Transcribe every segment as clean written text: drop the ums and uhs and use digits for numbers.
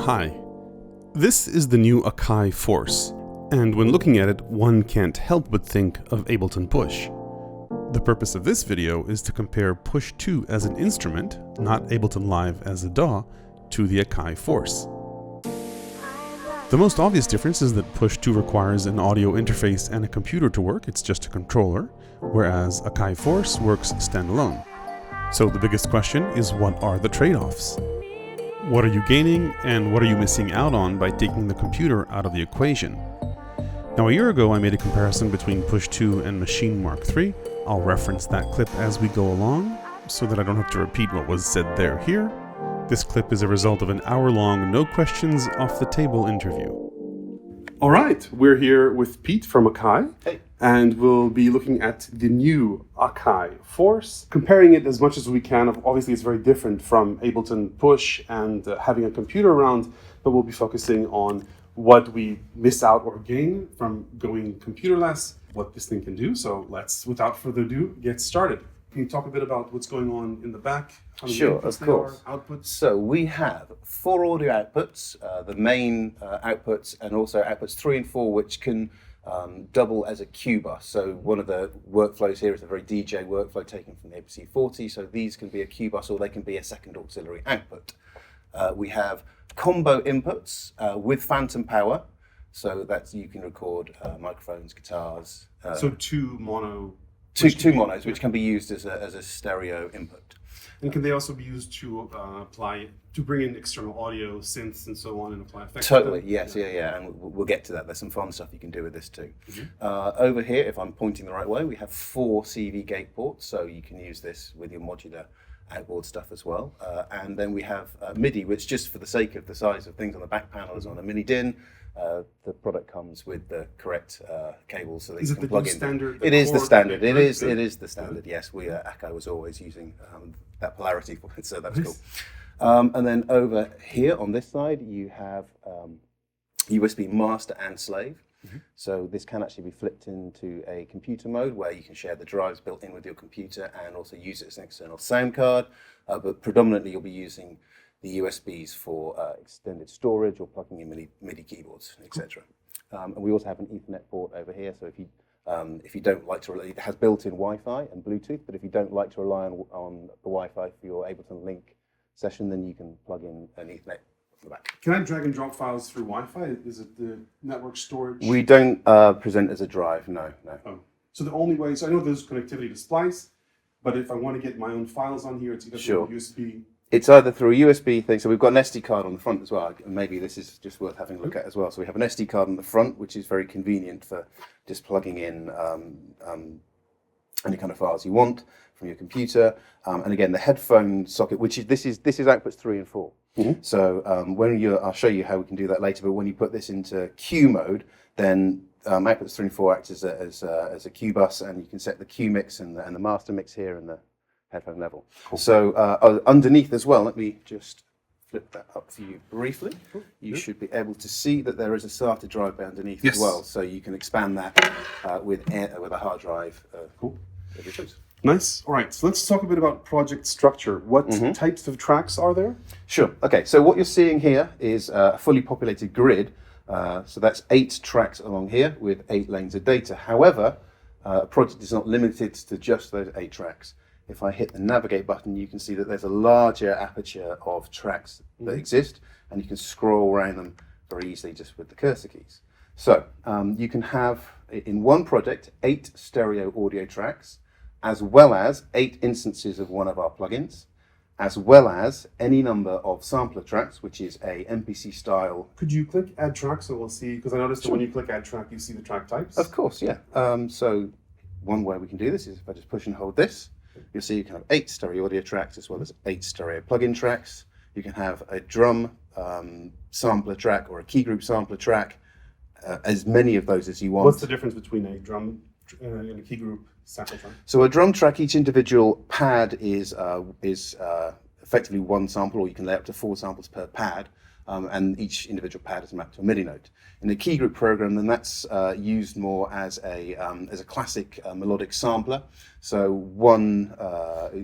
Hi. This is the new Akai Force, and when looking at it, one can't help but think of Ableton Push. The purpose of this video is to compare Push 2 as an instrument, not Ableton Live as a DAW, to the Akai Force. The most obvious difference is that Push 2 requires an audio interface and a computer to work, it's just a controller, whereas Akai Force works standalone. So the biggest question is, what are the trade-offs? What are you gaining and what are you missing out on by taking the computer out of the equation? Now, a year ago I made a comparison between Push 2 and Maschine MK3. I'll reference that clip as we go along, so that I don't have to repeat what was said there here. This clip is a result of an hour-long, no questions off the table interview. All right, we're here with Pete from Akai. Hey. And we'll be looking at the new Akai Force, comparing it as much as we can. Obviously, it's very different from Ableton Push and having a computer around, but we'll be focusing on what we miss out or gain from going computerless, what this thing can do. So let's, without further ado, get started. Can you talk a bit about what's going on in the back? Sure, of course. Outputs? So we have 4 audio outputs, the main outputs, and also outputs 3 and 4, which can double as a Q bus. So one of the workflows here is a very DJ workflow taken from the ABC40. So these can be a Q bus or they can be a second auxiliary output. We have combo inputs with phantom power. So that's, you can record microphones, guitars. So two mono. Two monos, which can be used as a stereo input. And can they also be used to bring in external audio, synths, and so on, and apply effects? Totally, yes, yeah. And we'll get to that. There's some fun stuff you can do with this too. Mm-hmm. Over here, if I'm pointing the right way, we have 4 CV gate ports, so you can use this with your modular outboard stuff as well. And then we have MIDI, which, just for the sake of the size of things on the back panel, is on a mini DIN. The product comes with the correct cables, so that you can plug in. Standard? It is the standard. It is the standard. Yes, Akai was always using that polarity for it, so that's cool. And then over here on this side, you have USB master and slave. Mm-hmm. So this can actually be flipped into a computer mode where you can share the drives built in with your computer and also use it as an external sound card. But predominantly, you'll be using the USBs for extended storage or plugging in MIDI keyboards, etc. And we also have an Ethernet port over here. So if you don't like to rely, it has built-in Wi-Fi and Bluetooth. But if you don't like to rely on the Wi-Fi for your Ableton Link session, then you can plug in an Ethernet from the back. Can I drag and drop files through Wi-Fi? Is it the network storage? We don't present as a drive. No. Oh. So the only way. So I know there's connectivity to Splice, but if I want to get my own files on here, it's either through USB. It's either through a USB thing, so we've got an SD card on the front as well, and maybe this is just worth having a look at as well. So we have an SD card on the front, which is very convenient for just plugging in any kind of files you want from your computer. And again, the headphone socket, which is this is outputs 3 and 4. Mm-hmm. So I'll show you how we can do that later, but when you put this into Q mode, then outputs 3 and 4 act as a Q bus, and you can set the Q mix and the master mix here and the headphone level. Cool. So underneath as well, let me just flip that up for you briefly. Cool. You should be able to see that there is a SATA drive underneath as well, so you can expand that with a hard drive. Cool. Nice. All right, so let's talk a bit about project structure. What types of tracks are there? Sure. Okay, so what you're seeing here is a fully populated grid. So that's 8 tracks along here with 8 lanes of data. However, a project is not limited to just those 8 tracks. If I hit the navigate button, you can see that there's a larger aperture of tracks that exist, and you can scroll around them very easily just with the cursor keys. So you can have, in one project, 8 stereo audio tracks, as well as 8 instances of one of our plugins, as well as any number of sampler tracks, which is a MPC style. Could you click add track so we'll see, because I noticed that when you click add track, you see the track types? Of course, yeah. So one way we can do this is if I just push and hold this, you'll see you can have 8 stereo audio tracks as well as 8 stereo plugin tracks. You can have a drum sampler track or a key group sampler track, as many of those as you want. What's the difference between a drum and a key group sampler track? So a drum track, each individual pad is effectively one sample, or you can lay up to 4 samples per pad. and each individual pad is mapped to a MIDI note. In a key group program, then that's used more as a classic melodic sampler. So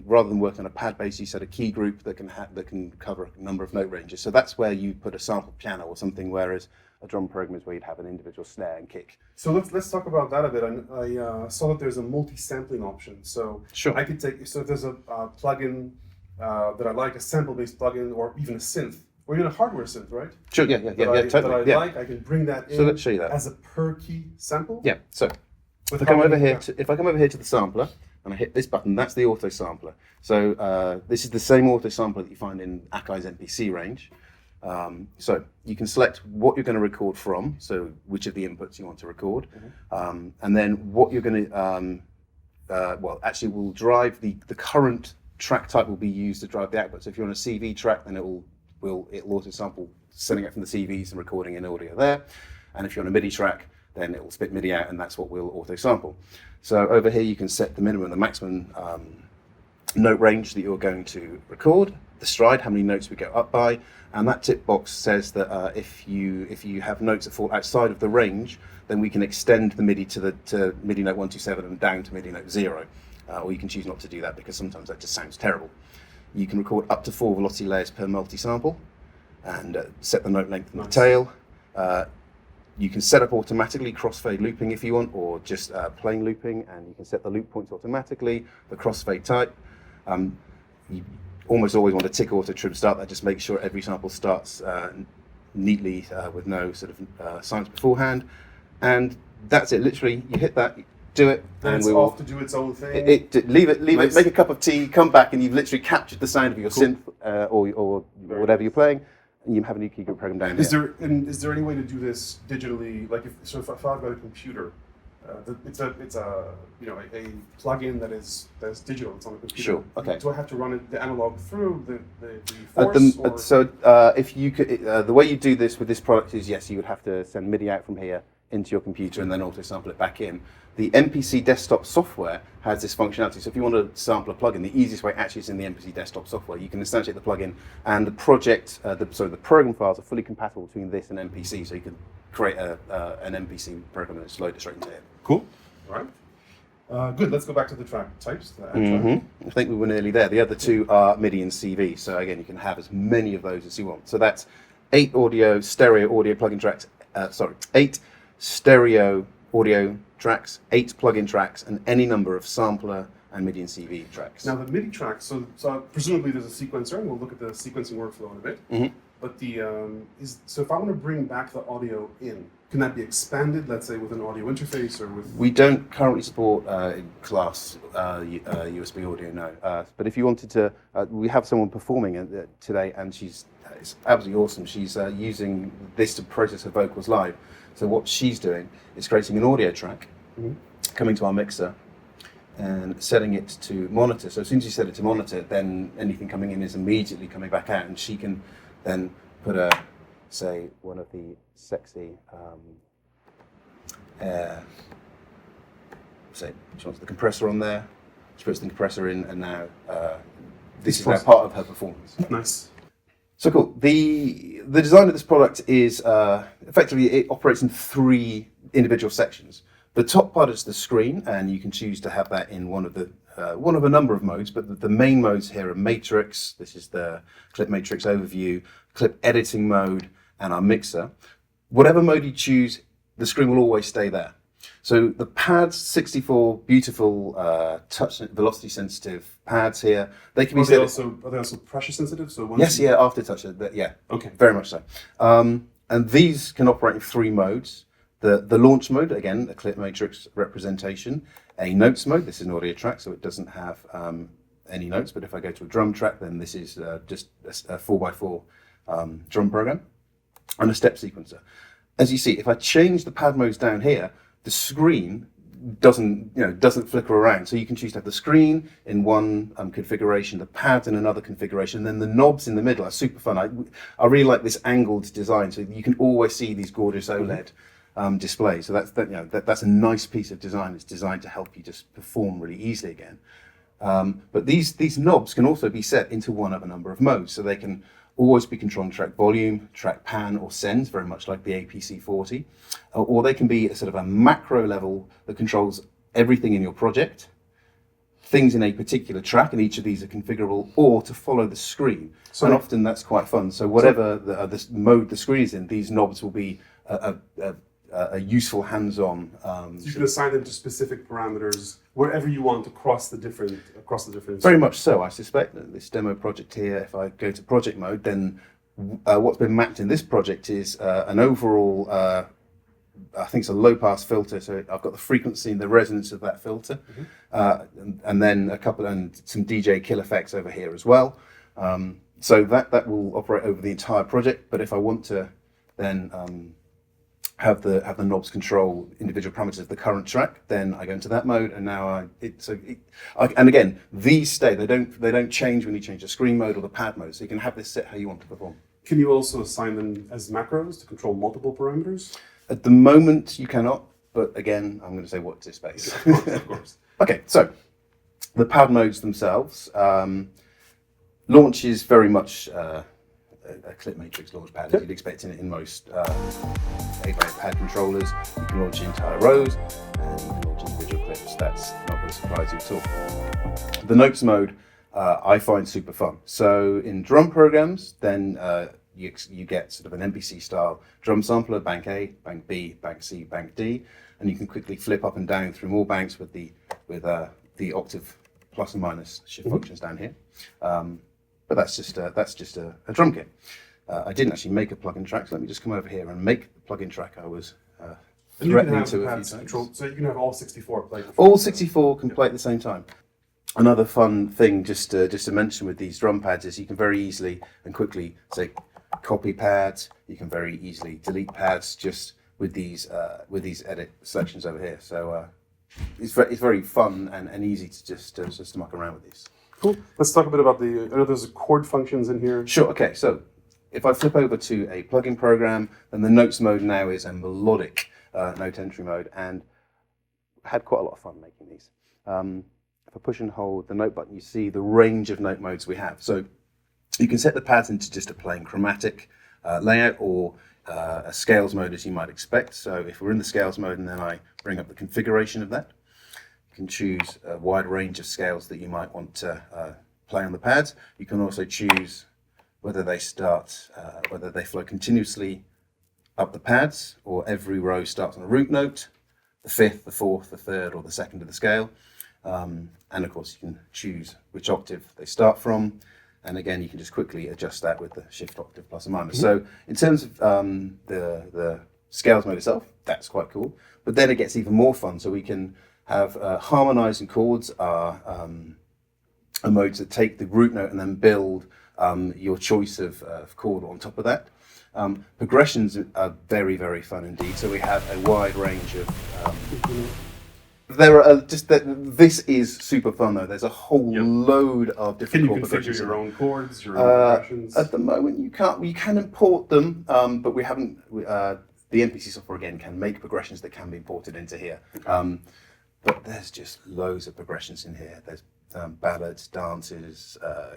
rather than working on a pad base, you set a key group that can cover a number of note ranges. So that's where you put a sample piano or something, whereas a drum program is where you'd have an individual snare and kick. So let's talk about that a bit. I saw that there's a multi-sampling option. So sure. I could take, so if there's a plugin that I like, a sample-based plugin, or even a synth, or even a hardware synth, right? Sure, yeah, totally. That I like, I can bring that in. So let's show you that as a per key sample. Yeah. So if I come over here to the sampler and I hit this button, that's the auto sampler. So this is the same auto sampler that you find in Akai's MPC range. So you can select what you're going to record from, so which of the inputs you want to record, and then what you're going to, actually will drive the current track type will be used to drive the output. So if you're on a CV track, then it'll auto sample, sending it from the CVs and recording in audio there. And if you're on a MIDI track, then it will spit MIDI out, and that's what we'll auto sample. So over here you can set the minimum and the maximum note range that you're going to record, the stride, how many notes we go up by, and that tip box says that if you have notes that fall outside of the range, then we can extend the MIDI to MIDI note 127 and down to MIDI note 0, or you can choose not to do that because sometimes that just sounds terrible. You can record up to 4 velocity layers per multi-sample and set the note length and the tail. You can set up automatically crossfade looping if you want, or just plain looping, and you can set the loop points automatically, the crossfade type. You almost always want a tick auto trim start. That just makes sure every sample starts neatly with no sort of signs beforehand. And that's it. Literally, you hit that, do it, and it's off to do its own thing. Leave it, make a cup of tea, come back, and you've literally captured the sound of your synth or whatever you're playing, and you have a new key group program down here. Is there any way to do this digitally? Like if I've got a computer, it's a plugin that is digital. It's on a computer. Sure. Okay. Do I have to run the analog through the force? If you could, the way you do this with this product is yes, you would have to send MIDI out from here into your computer and then auto sample it back in. The MPC desktop software has this functionality. So if you want to sample a plugin, the easiest way actually is in the MPC desktop software. You can instantiate the plugin, and the the program files are fully compatible between this and MPC. So you can create an MPC program and just load it straight into it. Cool. All right. Good. Let's go back to the track types. I think we were nearly there. The other two are MIDI and CV. So again, you can have as many of those as you want. So that's 8 stereo audio plugin tracks. 8 stereo audio tracks, 8 plugin tracks, and any number of sampler and MIDI and CV tracks. Now the MIDI tracks, so presumably there's a sequencer, and we'll look at the sequencing workflow in a bit. But so if I want to bring back the audio in, can that be expanded, let's say, with an audio interface or with? We don't currently support class USB audio, no. But if you wanted to, we have someone performing today, and it's absolutely awesome. She's using this to process her vocals live. So what she's doing is creating an audio track, coming to our mixer, and setting it to monitor. So as soon as you set it to monitor, then anything coming in is immediately coming back out, and she can then put say one of the sexy, say she wants the compressor on there. She puts the compressor in, and now this is now part of her performance. Nice. So cool. The design of this product is effectively it operates in 3 individual sections. The top part is the screen, and you can choose to have that in one of a number of modes. But the main modes here are Matrix. This is the clip matrix overview, clip editing mode, and our mixer. Whatever mode you choose, the screen will always stay there. So the pads, 64 beautiful touch velocity sensitive pads here. They can be set. Are they also pressure sensitive? So yes, after touch. Yeah. Okay. Very much so. And these can operate in 3 modes. The launch mode, again, a clip matrix representation. A notes mode. This is an audio track, so it doesn't have any notes. But if I go to a drum track, then this is just a 4x4 drum program, and a step sequencer. As you see, if I change the pad modes down here, the screen doesn't flicker around. So you can choose to have the screen in one configuration, the pads in another configuration, and then the knobs in the middle are super fun. I really like this angled design, so you can always see these gorgeous OLED displays. So that's a nice piece of design. It's designed to help you just perform really easily again. But these knobs can also be set into one of a number of modes, so they can always be controlling track volume, track pan or sends, very much like the APC40, or they can be a sort of a macro level that controls everything in your project, things in a particular track, and each of these are configurable, or to follow the screen. So and often that's quite fun. So whatever the mode the screen is in, these knobs will be a useful hands-on. So you can assign them to specific parameters wherever you want across the different. Very much so. I suspect that this demo project here, if I go to project mode, then what's been mapped in this project is an overall. I think it's a low-pass filter, so I've got the frequency and the resonance of that filter, and then some DJ kill effects over here as well. So that will operate over the entire project. But if I want to then have the knobs control individual parameters of the current track, then I go into that mode, and now and again, these stay. They don't change when you change the screen mode or the pad mode. So you can have this set how you want to perform. Can you also assign them as macros to control multiple parameters? At the moment, you cannot, but again, I'm going to say watch this space. Of course. Okay, so the pad modes themselves. Launch is very much a clip matrix launch pad, as you'd expect in most 8x8 pad controllers. You can launch entire rows, and you can launch individual clips. That's not going to surprise you at all. The notes mode I find super fun. So in drum programs, then you get sort of an MPC style drum sampler, bank A, bank B, bank C, bank D, and you can quickly flip up and down through more banks with the octave plus and minus shift functions down here. But that's just a drum kit. I didn't actually make a plugin track, so let me just come over here and make the plugin track I was threatening to a few times. So you can have all 64 play. All 64 can play at the same time. Another fun thing just to mention with these drum pads is you can very easily and quickly say copy pads. You can very easily delete pads just with these edit selections over here. So it's very fun and easy to just muck around with these. Cool. Let's talk a bit about I know there's chord functions in here. Sure. Okay. So if I flip over to a plugin program, then the notes mode now is a melodic note entry mode, and I had quite a lot of fun making these. If I push and hold the note button, you see the range of note modes we have. So you can set the pads into just a plain chromatic layout or a scales mode, as you might expect. So if we're in the scales mode and then I bring up the configuration of that, you can choose a wide range of scales that you might want to play on the pads. You can also choose whether they flow continuously up the pads, or every row starts on a root note, the fifth, the fourth, the third, or the second of the scale. And of course, you can choose which octave they start from. And again, you can just quickly adjust that with the shift octave plus or minus. So in terms of the scales mode itself, that's quite cool. But then it gets even more fun. So we can have harmonizing chords are modes that take the root note and then build your choice of chord on top of that. Progressions are very, very fun indeed. So we have a wide range of this is super fun though. There's a whole load of different chord progressions. Can you configure your own chords, your own progressions? At the moment, you can't. You can import them, but we haven't. The MPC software again can make progressions that can be imported into here. But there's just loads of progressions in here. There's ballads, dances,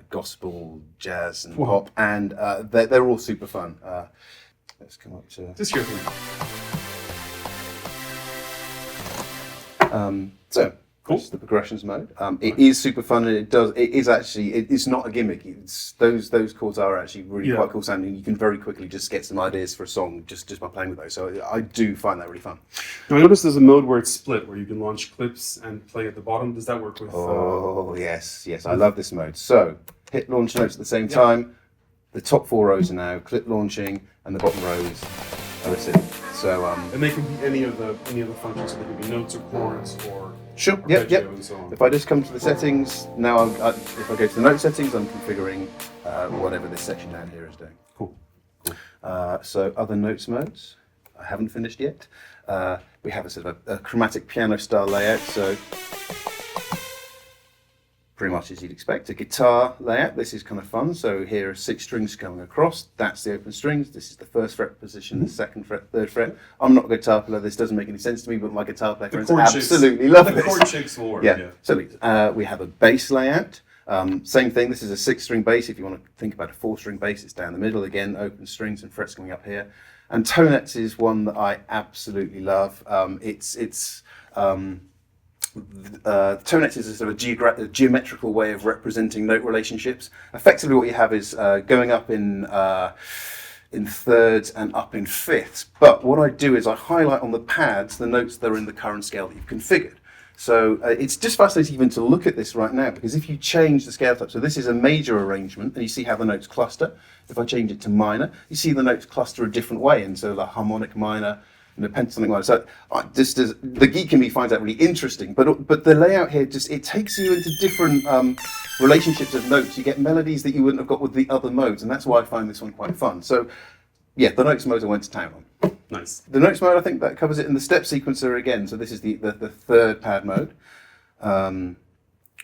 gospel, jazz, and pop, and they're all super fun. Let's come up to this your thing. So cool. This is the progressions mode. It is super fun, and it's not a gimmick. Those chords are actually really quite cool sounding. You can very quickly just get some ideas for a song just by playing with those. So I do find that really fun. Now I noticed there's a mode where it's split, where you can launch clips and play at the bottom. Does that work with? Oh yes, I love this mode. So hit launch notes at the same time. The top 4 rows are now clip launching, and the bottom rows are listening. So and they can be any of the functions. So they can be notes or chords or. Sure. Yep. And so on. If I just come to the settings now, if I go to the note settings, I'm configuring whatever this section down here is doing. Cool. So other notes modes, I haven't finished yet. We have a sort of a chromatic piano style layout. So pretty much as you'd expect, a guitar layout. This is kind of fun. So here are 6 strings coming across. That's the open strings. This is the 1st fret position, the 2nd fret, 3rd fret. I'm not a guitar player. This doesn't make any sense to me, but my guitar player friends absolutely love this. The chord shapes will work. Yeah. So we have a bass layout. Same thing, this is a 6-string bass. If you want to think about a 4-string bass, it's down the middle. Again, open strings and frets coming up here. And tonets is one that I absolutely love. Tonets is a sort of a geometrical way of representing note relationships. Effectively what you have is going up in thirds and up in fifths. But what I do is I highlight on the pads the notes that are in the current scale that you've configured. So it's just fascinating even to look at this right now, because if you change the scale type, so this is a major arrangement, and you see how the notes cluster. If I change it to minor, you see the notes cluster a different way, and so the harmonic minor and the pentatonic minor. So the geek in me finds that really interesting. But the layout here it takes you into different relationships of notes. You get melodies that you wouldn't have got with the other modes, and that's why I find this one quite fun. So yeah, the notes mode I went to town on. Nice. The notes mode, I think that covers it in the step sequencer again. So this is the third pad mode.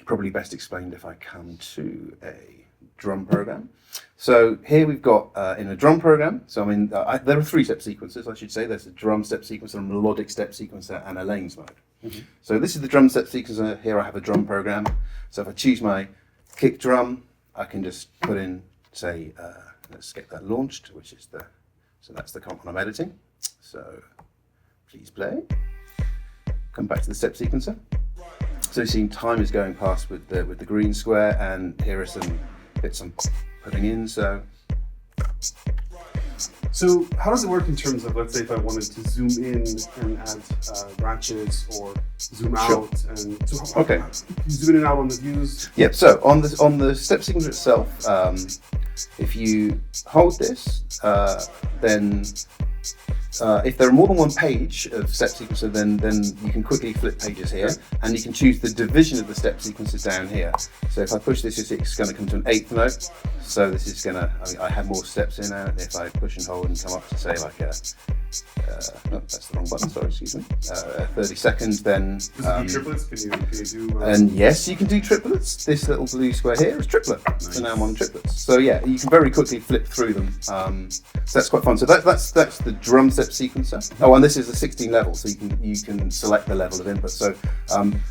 Probably best explained if I come to a drum program. So here we've got in a drum program, so I mean, there are 3 step sequencers, I should say. There's a drum step sequencer, a melodic step sequencer, and a lanes mode. Mm-hmm. So this is the drum step sequencer. Here I have a drum program. So if I choose my kick drum, I can just put in, say, let's get that launched, which is so that's the comp I'm editing. So please play. Come back to the step sequencer. So you see time is going past with the green square, and here are some bits I'm putting in. So how does it work in terms of, let's say, if I wanted to zoom in and add ratchets or zoom out? And so okay, you zoom in and out on the views. Yep. So on the step sequencer itself, if you hold this, then if there are more than one page of step sequencer, then you can quickly flip pages here, and you can choose the division of the step sequences down here. So if I push this, it's going to come to an 8th note. So this is going to, I have more steps in now. If I push and hold and come up to say like no, that's the wrong button, sorry, excuse me, 30 seconds, then... triplets? Can you do... And yes, you can do triplets. This little blue square here is triplet. Nice. So now I'm on triplets. So yeah, you can very quickly flip through them. So that's quite fun. So that's the drum step sequencer. Oh, and this is a 16 level, so you can select the level of input. So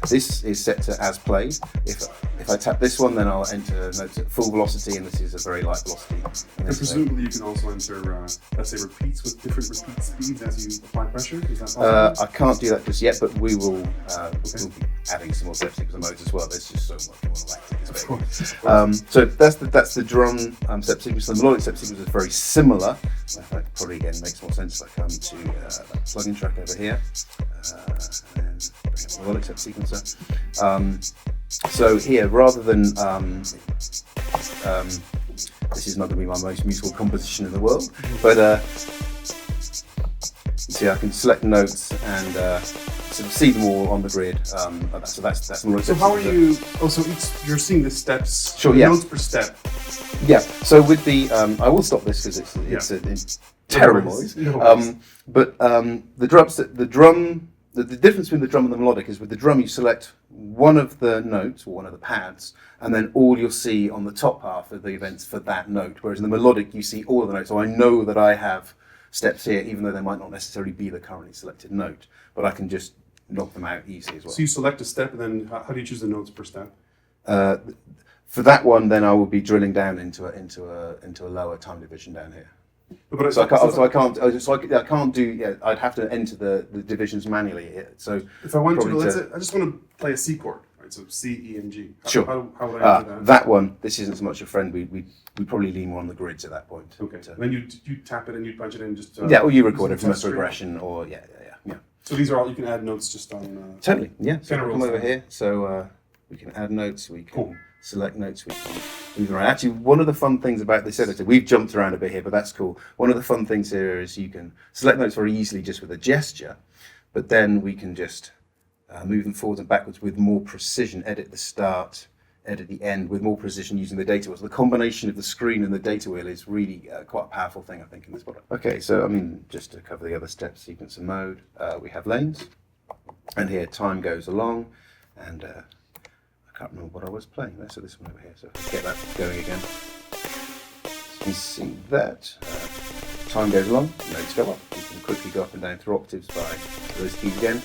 this is set to as played. If I tap this one, then I'll enter notes at full velocity, and this is a very light velocity. And presumably you can also enter, let's say, repeats with different repeat speeds as you apply pressure. Is that possible? I can't do that just yet, but we will we'll be adding some more step sequencer modes as well. There's just so much we want to add to this baby. So that's the drum step sequencer. The melodic step sequencer is very similar. That probably again makes more sense if I come to that plugin track over here and bring up the melodic step sequencer. So here, rather than this is not going to be my most musical composition in the world, but see, I can select notes and sort of see them all on the grid. So that's more. So how are you? Oh, so you're seeing the steps. Sure. Yeah. Notes per step. Yeah. So with the, I will stop this because it's a terrible noise. But the difference between the drum and the melodic is with the drum you select one of the notes or one of the pads, and then all you'll see on the top half of the events for that note. Whereas in the melodic you see all of the notes. So I know that I have steps here, even though they might not necessarily be the currently selected note, but I can just knock them out easily as well. So you select a step, and then how do you choose the notes per step? For that one, then I will be drilling down into a lower time division down here. But I can't do. Yeah, I'd have to enter the divisions manually here. So if I want to, let's say I just want to play a C chord, right? So C, E, and G. Sure. How would I enter that? That one. This isn't so much a friend. We probably lean more on the grids at that point. Okay. Then you tap it and you punch it in just. Yeah, or you record it from a progression, or yeah. So these are all you can add notes just on. Totally. Yeah. So come over here. So we can add notes. We can. Cool. Select notes, we can move around. Actually, one of the fun things about this editor, we've jumped around a bit here, but that's cool. One of the fun things here is you can select notes very easily just with a gesture, but then we can just move them forwards and backwards with more precision, edit the start, edit the end with more precision using the data wheel. So the combination of the screen and the data wheel is really quite a powerful thing, I think, in this product. Okay, so I mean, just to cover the other steps, sequencer mode, we have lanes, and here time goes along, and I can't remember what I was playing there, so this one over here, so let's get that going again. So you can see that time goes along, notes go up. You can quickly go up and down through octaves by those keys again.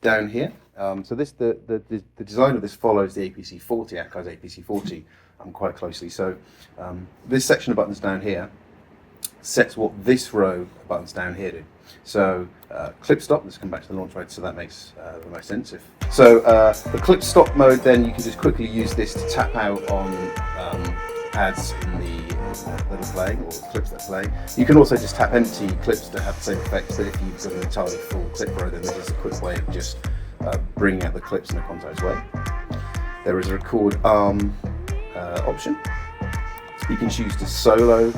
Down here, So the design of this follows the APC40, Akai's APC40, quite closely. So this section of buttons down here sets what this row of buttons down here do. So clip stop, let's come back to the launch mode so that makes the most sense. The clip stop mode, then you can just quickly use this to tap out on ads in the that are playing or clips that are playing. You can also just tap empty clips to have the same effect. So if you've got an entirely full clip row, then this is a quick way of just bringing out the clips in a quantized way. There is a record arm option. You can choose to solo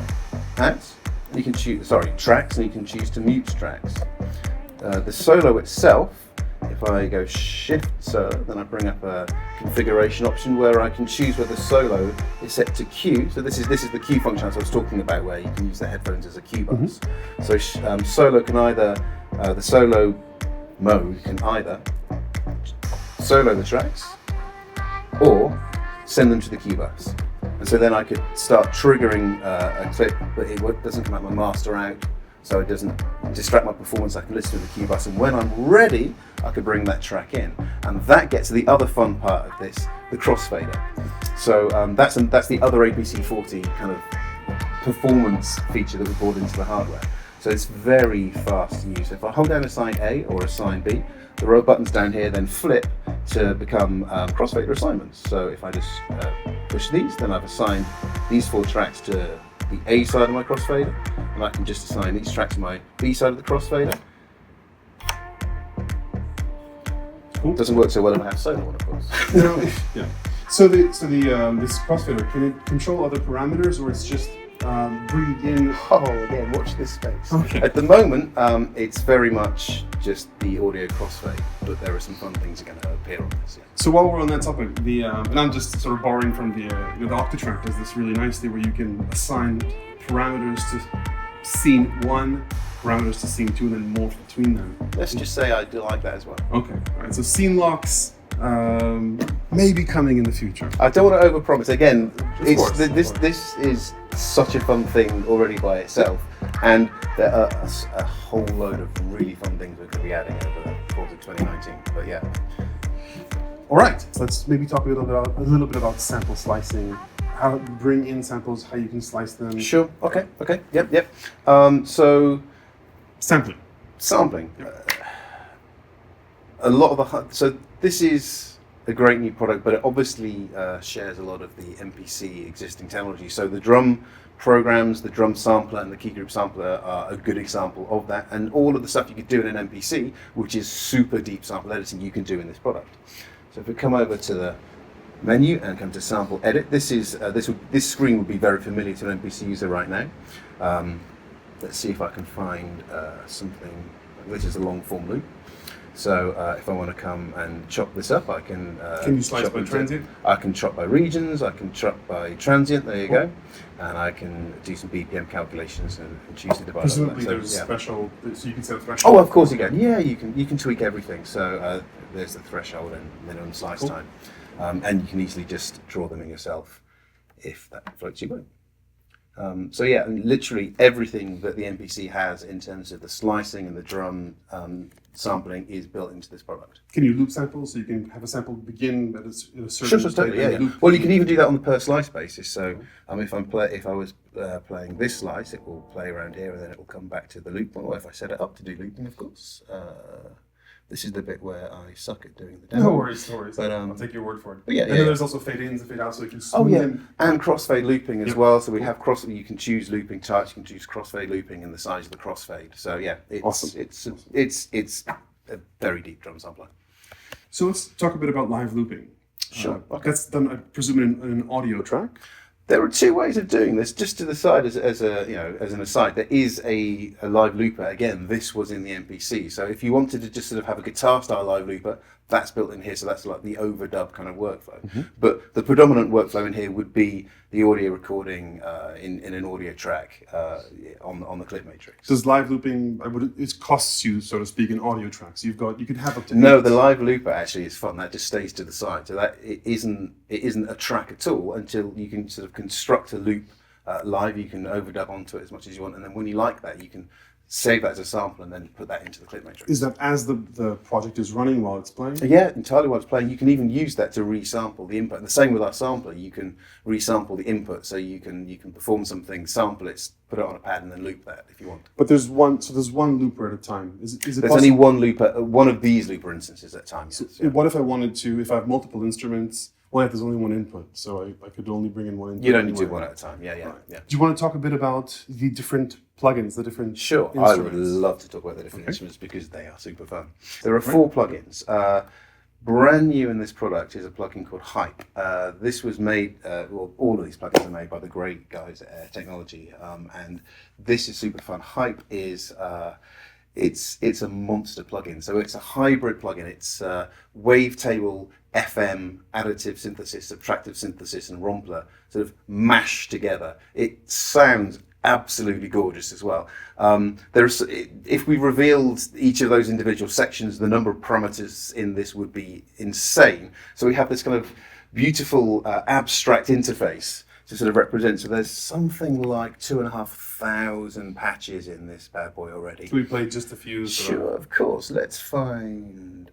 ads. You can choose, tracks, and you can choose to mute tracks. The solo itself, if I go shift solo, then I bring up a configuration option where I can choose whether solo is set to Q. So this is the Q function as I was talking about, where you can use the headphones as a Q bus. So solo can either, the solo mode can either solo the tracks or send them to the Q bus. And so then I could start triggering a clip, but it doesn't come out my master out, so it doesn't distract my performance. I can listen to the Q bus, and when I'm ready, I could bring that track in. And that gets to the other fun part of this, the crossfader. So that's the other APC40 kind of performance feature that we brought into the hardware. So it's very fast to use. If I hold down a sign A or a sign B, the row buttons down here then flip to become crossfader assignments. So if I just push these, then I've assigned these 4 tracks to the A side of my crossfader, and I can just assign these tracks to my B side of the crossfader. Cool. Doesn't work so well if I have solo on, of course. No, yeah. So this crossfader, can it control other parameters, or it's just bring in? Oh, again, watch this space. Okay. At the moment, it's very much just the audio crossfade, but there are some fun things that are going to appear on this. Yeah. So while we're on that topic, and I'm just sort of borrowing from the Octatrack does this really nicely, where you can assign parameters to scene 1, parameters to scene 2, and then morph between them. Let's just say I do like that as well. Okay. All right. So scene locks may be coming in the future. I don't want to overpromise. Again, this is such a fun thing already by itself, and there are a whole load of really fun things we're going to be adding over the course of 2019. But yeah. All right. Let's maybe talk a little bit about sample slicing. How bring in samples, how you can slice them. Sure. Okay. Yep. So sampling. Yep. A lot of so this is a great new product, but it obviously shares a lot of the MPC existing technology. So the drum programs, the drum sampler and the key group sampler are a good example of that. And all of the stuff you could do in an MPC, which is super deep sample editing, you can do in this product. So if we come over to the menu and come to sample edit, this screen would be very familiar to an MPC user right now. Let's see if I can find something. This is a long form loop. So if I want to come and chop this up, I can. Can you slice by transient? I can chop by regions. I can chop by transient. There you go. And I can do some BPM calculations and choose the device. Presumably there's special, so you can set a threshold. Oh, of course you can. Yeah, you can tweak everything. So there's the threshold and minimum slice time, and you can easily just draw them in yourself if that floats your boat. So yeah, literally everything that the MPC has in terms of the slicing and the drum sampling is built into this product. Can you loop samples? So you can have a sample begin at a certain sure, totally, yeah. Well, you can even do that on the per slice basis. So if I was playing this slice, it will play around here and then it will come back to the loop one. Or if I set it up to do looping, of course. This is the bit where I suck at doing the demo. No worries. But I'll take your word for it. But yeah, and then there's also fade ins and fade outs, so you can smooth in. And crossfade looping as well. So we have you can choose looping types, you can choose crossfade looping and the size of the crossfade. So yeah, it's awesome. It's a very deep drum sampler. So let's talk a bit about live looping. Sure. Okay. That's done, I presume, in an audio track. There are 2 ways of doing this. Just to the side, as an aside, there is a live looper. Again, this was in the MPC. So if you wanted to just sort of have a guitar style live looper, that's built in here. So that's like the overdub kind of workflow. Mm-hmm. But the predominant workflow in here would be the audio recording in an audio track on the clip matrix. Does live looping, it costs you, so to speak, in audio tracks? You could have up to No, the live looper actually is fun. That just stays to the side. So that it isn't a track at all until you can sort of construct a loop live, you can overdub onto it as much as you want, and then when you like that, you can save that as a sample and then put that into the clip matrix. Is that as the project is running while it's playing? Yeah, entirely while it's playing. You can even use that to resample the input. And the same with our sampler. You can resample the input, so you can perform something, sample it, put it on a pad, and then loop that if you want. But there's one looper at a time. Is it There's possible? only one looper, one of these looper instances at a time. So Yes, yeah. what if I wanted to? If I have multiple instruments, well, there's only one input, so I could only bring in one input. You'd only do anyway. one at a time. Yeah, yeah, Right. yeah. Do you want to talk a bit about the different plugins, the different Sure, I would instruments? love to talk about the different instruments because they are super fun. There are 4 plugins. Brand new in this product is a plugin called Hype. This was made, well, all of these plugins are made by the great guys at Air Technology, and this is super fun. Hype is it's a monster plugin. So it's a hybrid plugin. It's wavetable, FM, additive synthesis, subtractive synthesis, and Rompler sort of mashed together. It sounds absolutely gorgeous as well. If we revealed each of those individual sections, the number of parameters in this would be insane. So we have this kind of beautiful abstract interface to sort of represent. So there's something like 2,500 patches in this bad boy already. Can we play just a few? Sure, of course. Let's find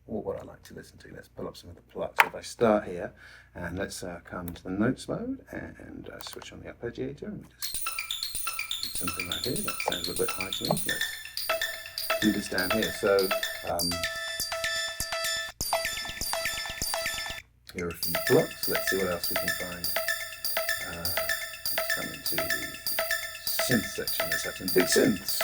what I like to listen to. Let's pull up some of the plugs. So if I start here, and let's come to the notes mode and switch on the arpeggiator and just do something right here. That sounds a little bit high to me. Let's do this down here. So here are a few plugs. Let's see what else we can find. Let's come into the synth section. Let's have some big synths.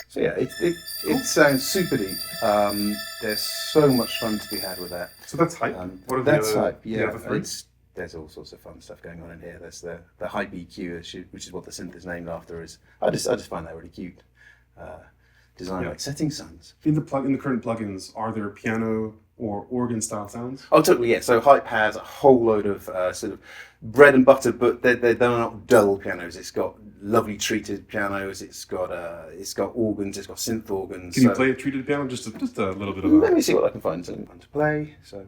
So yeah, it sounds super deep. There's so much fun to be had with that. So that's Hype. What are that's Hype. Yeah, the other 3? there's all sorts of fun stuff going on in here. There's the Hype EQ, which is what the synth is named after. I just find that really cute. Design like setting suns. In the current plugins, are there piano or organ style sounds? Oh, totally, yeah. So Hype has a whole load of sort of bread and butter, but they're not dull pianos. It's got lovely treated pianos. It's got organs. It's got synth organs. Can you play a treated piano? Just a little bit of Let that. me see what I can find to play. So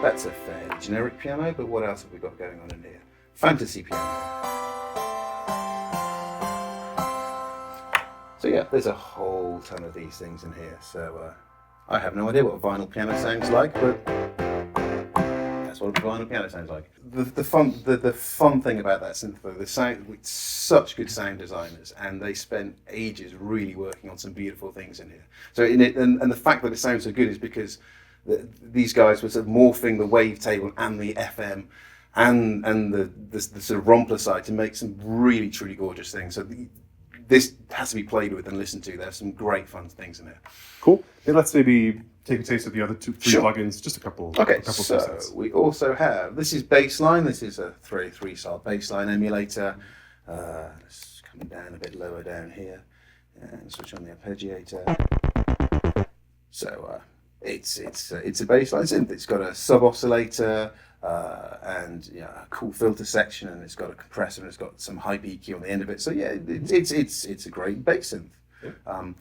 that's a fairly generic piano, but what else have we got going on in here? Fantasy piano. So yeah, there's a whole ton of these things in here. So I have no idea what a vinyl piano sounds like, but that's what a vinyl piano sounds like. The fun thing about that synth, though, the sound, with such good sound designers, and they spent ages really working on some beautiful things in here. So in it, and the fact that it sounds so good is because these guys were sort of morphing the wavetable and the FM and the sort of Rompler side to make some really truly gorgeous things. So this has to be played with and listened to. There's some great fun things in there. Cool. Yeah, let's maybe take a taste of the other 3 Sure. plugins. Just a couple. Okay, a couple so presets. we also have, this is Bassline. This is a 3 style Bassline emulator. It's coming down a bit lower down here. And switch on the arpeggiator. So it's a Bassline synth. It's got a sub oscillator. And a cool filter section, and it's got a compressor, and it's got some Hype EQ on the end of it. So yeah, it's a great bass synth. Yeah.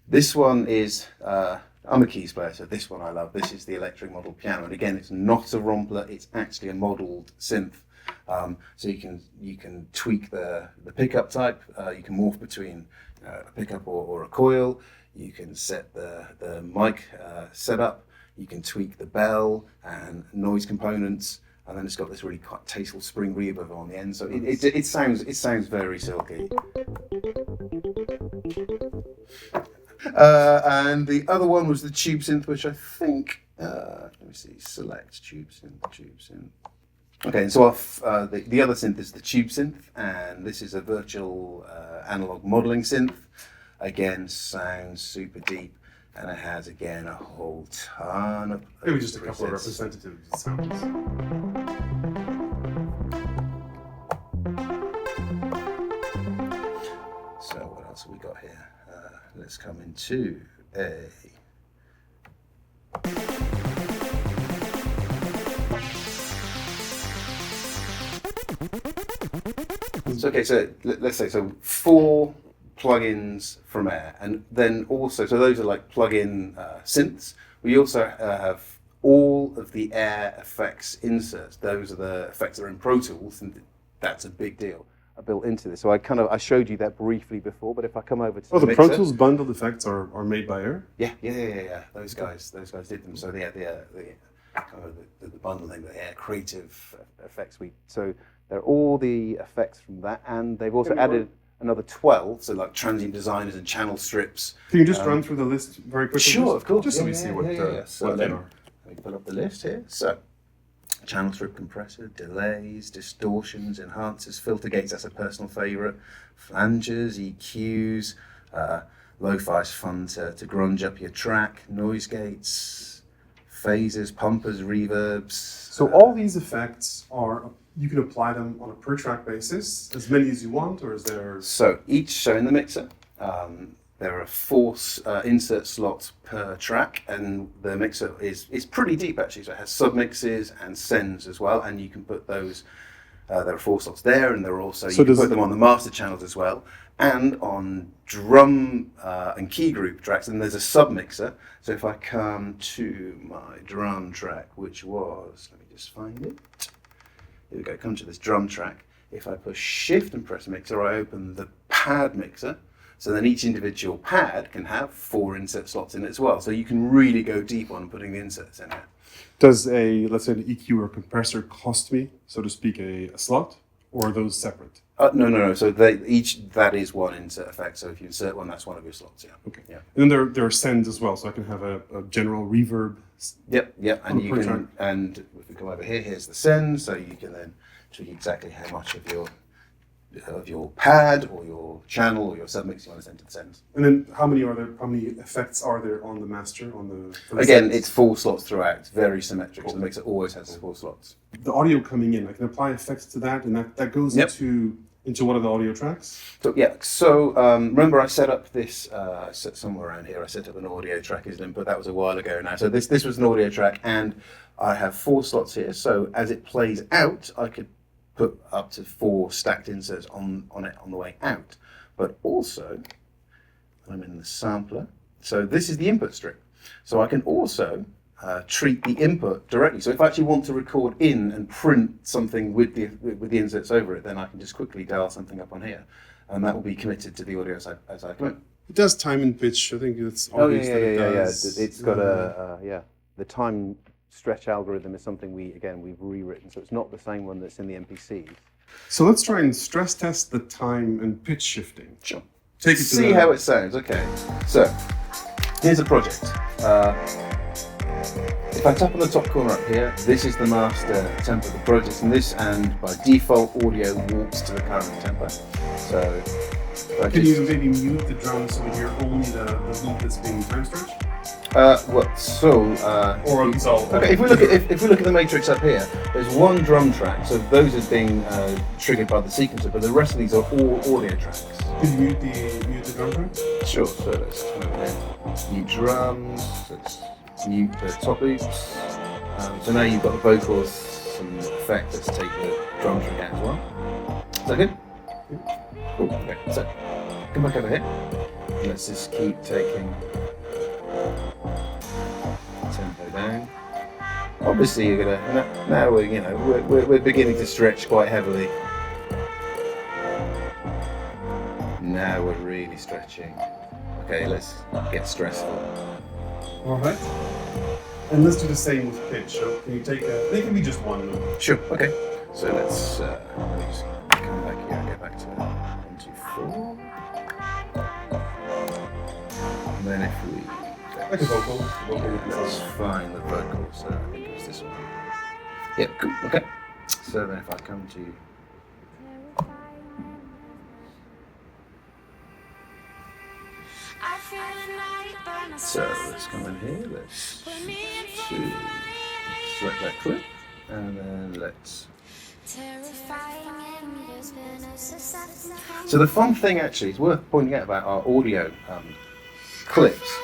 This one is I'm a keys player, so this one I love. This is the electric model piano, and again, it's not a Rompler; it's actually a modelled synth. So you can tweak the pickup type. You can morph between a pickup or a coil. You can set the mic setup. You can tweak the bell and noise components, and then it's got this really quite tasteful spring reverb on the end. So it sounds very silky. And the other one was the tube synth, which I think let me see, select tube synth. Okay, so the other synth is the tube synth, and this is a virtual analog modeling synth. Again, sounds super deep. And it has, again, a whole ton of Maybe just a couple of presets. representative sounds. So what else have we got here? Let's come into a... So, okay, so let's say, 4 plugins from Air, and then also, so those are like plug-in synths. We also have all of the air effects inserts, those are the effects that are in Pro Tools, and that's a big deal. Are built into this. So I showed you that briefly before, but if I come over to the mixer, Pro Tools bundled effects are made by Air? Yeah. Those guys did them. So the bundling, the Air Creative Effects Suite. So they're all the effects from that, and they've also added another 12, so like transient designers and channel strips. Can you just run through the list very quickly? Sure, of course. Just so we see what they are. Let me pull up the list here. So, channel strip compressor, delays, distortions, enhancers, filter gates, that's a personal favourite, flangers, EQs, lo-fi's fun to grunge up your track, noise gates, phasers, pumpers, reverbs. So all these effects you can apply them on a per track basis, as many as you want, or is there? So in the mixer, there are 4 insert slots per track, and the mixer is pretty deep actually. So it has submixes and sends as well, and you can put those. There are 4 slots there, and there are also you can put them on the master channels as well, and on drum and key group tracks. And there's a submixer. So if I come to my drum track, which was, let me just find it. Here we go. Come to this drum track. If I push Shift and press Mixer, I open the pad mixer. So then each individual pad can have 4 insert slots in it as well. So you can really go deep on putting the inserts in there. Does let's say an EQ or compressor cost me, so to speak, a slot, or are those separate? No. So that is one insert effect. So if you insert one, that's one of your slots. Yeah. Okay. Yeah. And then there are sends as well. So I can have a general reverb. Yep. And you can, and if we come over here, here's the send. So you can then tweak exactly how much of your pad or your channel or your submix you want to send to the sends. And then how many effects are there on the master for the Again, sends? it's 4 slots throughout. It's very symmetric. So the mixer always has 4 slots. The audio coming in, I can apply effects to that, and that goes into one of the audio tracks. So remember I set up this somewhere around here. I set up an audio track as an input. That was a while ago now. So this was an audio track, and I have 4 slots here. So as it plays out, I could put up to 4 stacked inserts on it on the way out. But also, I'm in the sampler. So this is the input strip. So I can also treat the input directly. So if I actually want to record in and print something with the inserts over it, then I can just quickly dial something up on here, and that will be committed to the audio as I come in. It does time and pitch. I think it's obvious that it does. It's got the time stretch algorithm is something we've rewritten, so it's not the same one that's in the MPCs. So let's try and stress test the time and pitch shifting. Sure. Take it to see how it sounds. Okay. So here's a project. If I tap on the top corner up here, this is the master tempo of the project, and by default audio warps to the current tempo. So can you maybe mute the drums so we hear only the beat that's being time stretched? Okay. If we look at the matrix up here, there's one drum track. So those are being triggered by the sequencer, but the rest of these are all audio tracks. Can you mute the drum track? Sure. So let's come over here. Mute drums. Let's mute the top loops. So now you've got the vocals, some effect. Let's take the drum track out as well. Is that good? Cool. Okay. So come back over here. Let's just keep taking tempo down. Obviously, you're gonna now we're beginning to stretch quite heavily. Now we're really stretching. Okay, let's get stressful. All right. And let's do the same with pitch. So can you take they can be just one note. Sure. Okay. So let's let me just come back here and go back to 1, 2, 4. And then if we like a vocal. Let's find the vocal. So I think it's this one. Yeah, cool. Okay. So then if I come to let's come in here. Let's select that clip, and then let's. So the fun thing actually is worth pointing out about our audio clips.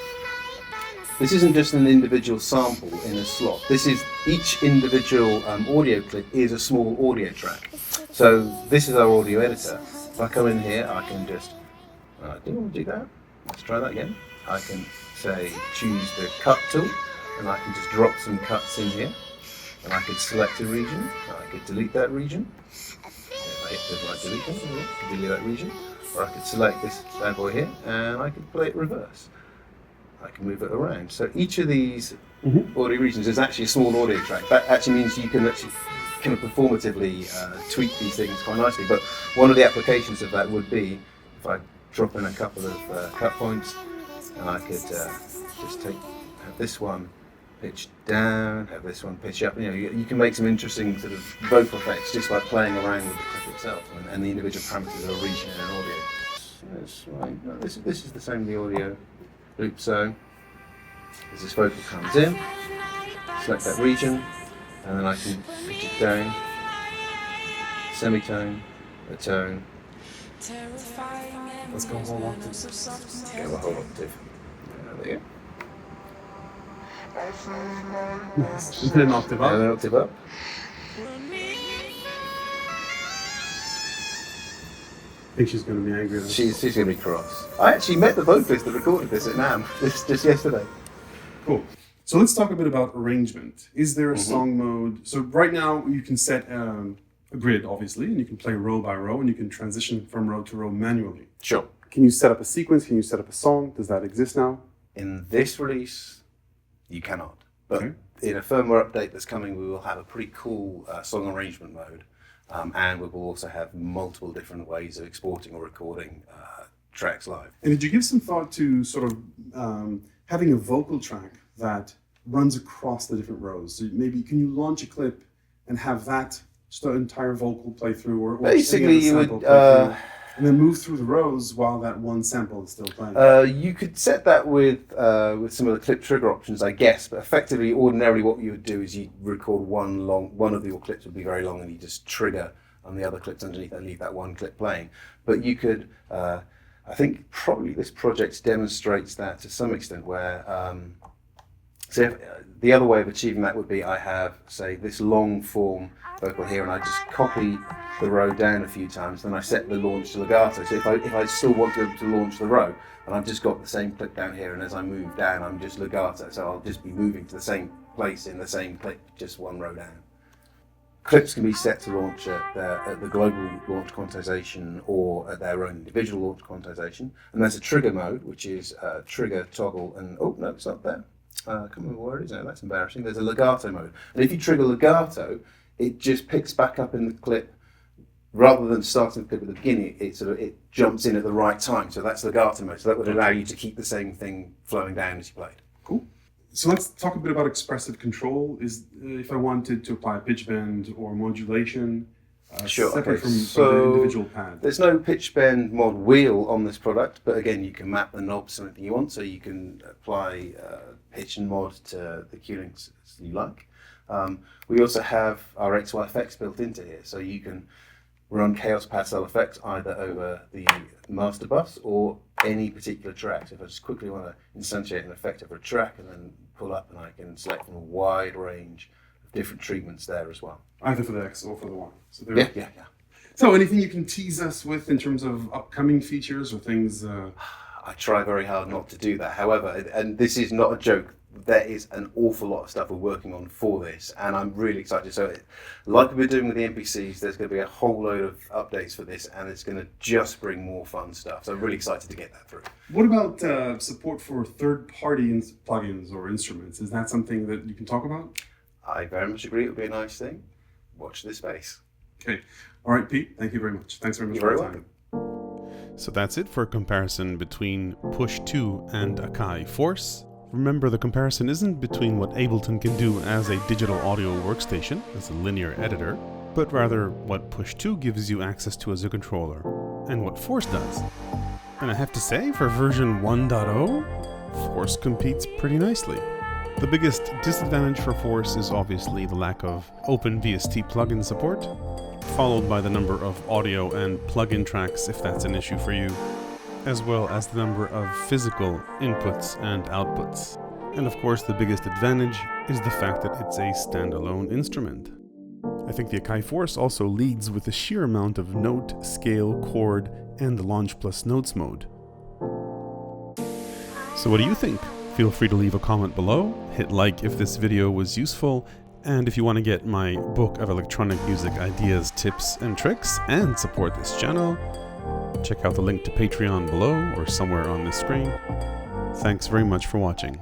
This isn't just an individual sample in a slot. This is each individual audio clip is a small audio track. So this is our audio editor. If I come in here, I can just. I didn't want to do that. Let's try that again. I can say choose the cut tool, and I can just drop some cuts in here, and I could select a region, and I could delete that region. If I hit the right delete button, delete that region, or I could select this bad boy here, and I could play it reverse. I can move it around. So each of these audio regions is actually a small audio track. That actually means you can actually kind of performatively tweak these things quite nicely. But one of the applications of that would be if I drop in a couple of cut points, and I could just have this one pitch down, have this one pitch up. You know, you can make some interesting sort of vocal effects just by playing around with the clip itself and the individual parameters of a region in an audio. That's right. This is the same with the audio loop. So as this vocal comes in, select that region, and then I can pitch it down, semitone, a tone. Let's go a whole octave. Go a whole octave. There you go. Nice. And then an octave up. And an octave up. I think she's going to be angry. She's going to be cross. I actually met the vocalist that recorded this at NAMM just yesterday. Cool. So let's talk a bit about arrangement. Is there a song mode? So right now you can set a grid, obviously, and you can play row by row, and you can transition from row to row manually. Sure. Can you set up a sequence? Can you set up a song? Does that exist now? In this release, you cannot. But Okay. in a firmware update that's coming, we will have a pretty cool song arrangement mode. And we will also have multiple different ways of exporting or recording tracks live. And did you give some thought to sort of having a vocal track that runs across the different rows? So maybe can you launch a clip and have that just an entire vocal play through, or Basically, you would and then move through the rows while that one sample is still playing. you could set that with some of the clip trigger options, I guess. But effectively, ordinarily, what you would do is you record one of your clips would be very long, and you just trigger on the other clips underneath and leave that one clip playing. But you could, I think, probably this project demonstrates that to some extent, where the other way of achieving that would be I have, say, this long form vocal here, and I just copy the row down a few times, then I set the launch to legato. So if I still want to launch the row, and I've just got the same clip down here, and as I move down, I'm just legato. So I'll just be moving to the same place in the same clip, just one row down. Clips can be set to launch at the global launch quantization or at their own individual launch quantization. And there's a trigger mode, which is trigger, toggle, and oh no, it's not there. I can't remember where it is now, that's embarrassing. There's a legato mode. And if you trigger legato, it just picks back up in the clip. Rather than starting the clip at the beginning, it jumps in at the right time. So that's legato mode. So that would allow you to keep the same thing flowing down as you played. Cool. So let's talk a bit about expressive control. Is if I wanted to apply pitch bend or modulation, Sure. separate Okay. from So the individual pad. there's no pitch bend mod wheel on this product, but again, you can map the knobs to anything you want. So you can apply pitch and mod to the tunings as you like. We also have our XY effects built into here, so you can run chaos pad style effects either over the master bus or any particular track. So if I just quickly want to instantiate an effect over a track and then pull up, and I can select from a wide range of different treatments there as well. Either for the X or for the Y. So there. Yeah. So anything you can tease us with in terms of upcoming features or things? I try very hard not to do that. However, and this is not a joke, there is an awful lot of stuff we're working on for this, and I'm really excited. So, like we're doing with the NPCs, there's going to be a whole load of updates for this, and it's going to just bring more fun stuff. So I'm really excited to get that through. What about support for third-party plugins or instruments? Is that something that you can talk about? I very much agree. It would be a nice thing. Watch this space. Okay. All right, Pete. Thank you very much. Thanks very much You're for very your time. welcome. So that's it for a comparison between Push 2 and Akai Force. Remember, the comparison isn't between what Ableton can do as a digital audio workstation, as a linear editor, but rather what Push 2 gives you access to as a controller, and what Force does. And I have to say, for version 1.0, Force competes pretty nicely. The biggest disadvantage for Force is obviously the lack of OpenVST plugin support, followed by the number of audio and plugin tracks if that's an issue for you, as well as the number of physical inputs and outputs. And of course, the biggest advantage is the fact that it's a standalone instrument. I think the Akai Force also leads with the sheer amount of note, scale, chord, and launch plus notes mode. So what do you think? Feel free to leave a comment below, hit like if this video was useful, and if you want to get my book of electronic music ideas, tips, and tricks, and support this channel, check out the link to Patreon below or somewhere on this screen. Thanks very much for watching.